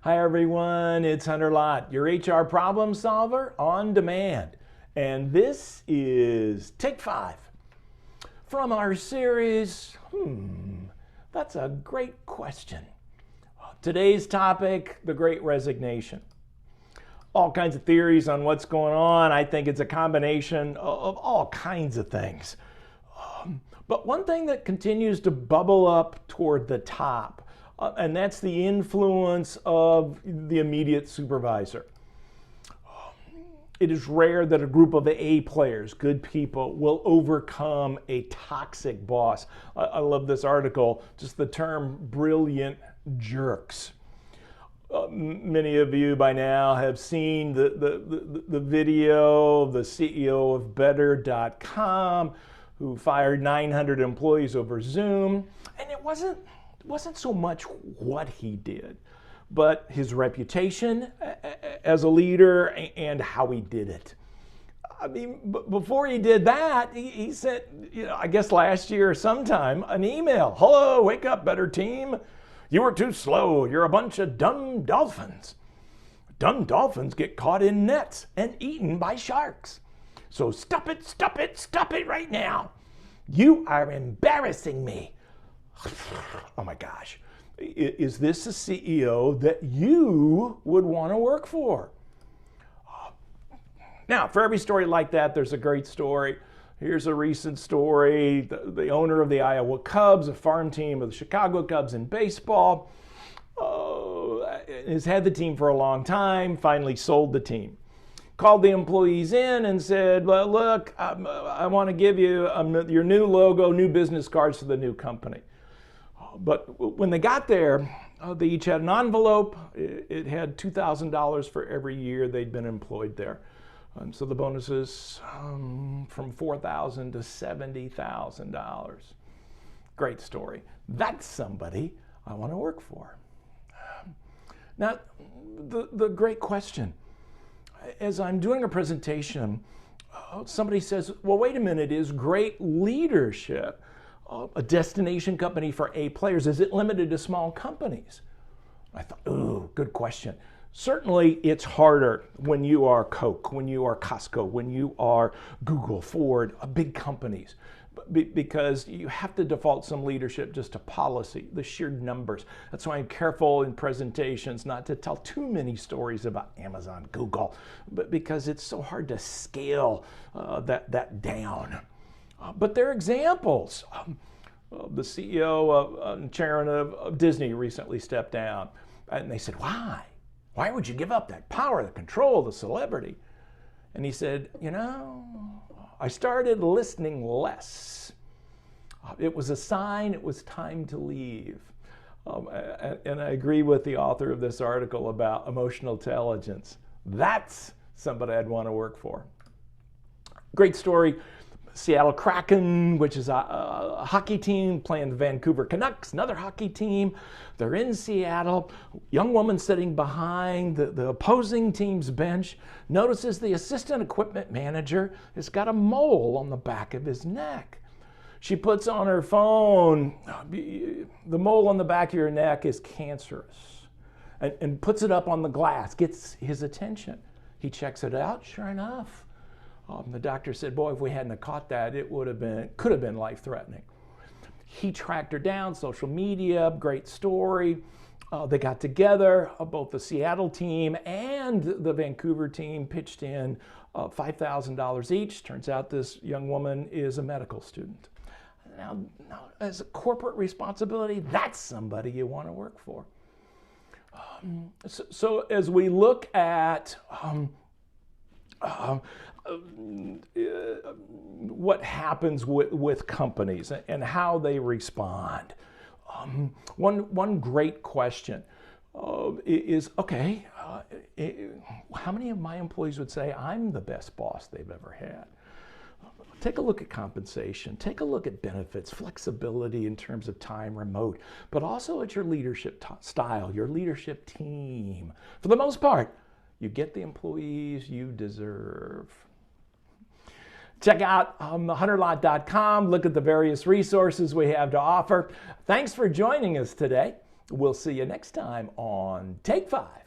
Hi everyone, it's Hunter Lott, your HR problem solver on demand. And this is Take 5 from our series, that's a great question. Today's topic, the Great Resignation. All kinds of theories on what's going on. I think it's a combination of all kinds of things. But one thing that continues to bubble up toward the top, and that's the influence of the immediate supervisor. It is rare that a group of A players, good people, will overcome a toxic boss. I love this article, just the term brilliant jerks. Many of you by now have seen the video of the CEO of Better.com who fired 900 employees over Zoom. And it wasn't so much what he did, but his reputation as a leader and how he did it. I mean, before he did that, he sent, I guess last year or sometime, an email. Hello, wake up, Better team. You were too slow. You're a bunch of dumb dolphins. Dumb dolphins get caught in nets and eaten by sharks. So stop it right now. You are embarrassing me. Oh my gosh, is this a CEO that you would want to work for? Now, for every story like that, there's a great story. Here's a recent story. The owner of the Iowa Cubs, a farm team of the Chicago Cubs in baseball, has had the team for a long time, finally sold the team. Called the employees in and said, well, look, I want to give you your new logo, new business cards for the new company. But when they got there, they each had an envelope. It had $2,000 for every year they'd been employed there. And so the bonuses from $4,000 to $70,000. Great story. That's somebody I want to work for. Now, the great question. As I'm doing a presentation, somebody says, well, wait a minute, is great leadership a destination company for A players? Is it limited to small companies? I thought, ooh, good question. Certainly it's harder when you are Coke, when you are Costco, when you are Google, Ford, big companies, because you have to default some leadership just to policy, the sheer numbers. That's why I'm careful in presentations not to tell too many stories about Amazon, Google, but because it's so hard to scale that down. But there are examples. The CEO and chairman of Disney recently stepped down, and they said, why? Why would you give up that power, the control, the celebrity? And he said, I started listening less. It was a sign it was time to leave. And I agree with the author of this article about emotional intelligence. That's somebody I'd want to work for. Great story. Seattle Kraken, which is a hockey team, playing the Vancouver Canucks, another hockey team. They're in Seattle. Young woman sitting behind the opposing team's bench notices the assistant equipment manager has got a mole on the back of his neck. She puts on her phone, the mole on the back of your neck is cancerous, and puts it up on the glass, gets his attention. He checks it out, sure enough. The doctor said, boy, if we hadn't caught that, it could have been life-threatening. He tracked her down, social media, great story. They got together, both the Seattle team and the Vancouver team pitched in $5,000 each. Turns out this young woman is a medical student. Now, as a corporate responsibility, that's somebody you want to work for. So as we look at what happens with companies and how they respond. One great question is, okay, how many of my employees would say I'm the best boss they've ever had? Take a look at compensation, take a look at benefits, flexibility in terms of time, remote, but also at your leadership style, your leadership team. For the most part, you get the employees you deserve. Check out hunterlott.com. Look at the various resources we have to offer. Thanks for joining us today. We'll see you next time on Take 5.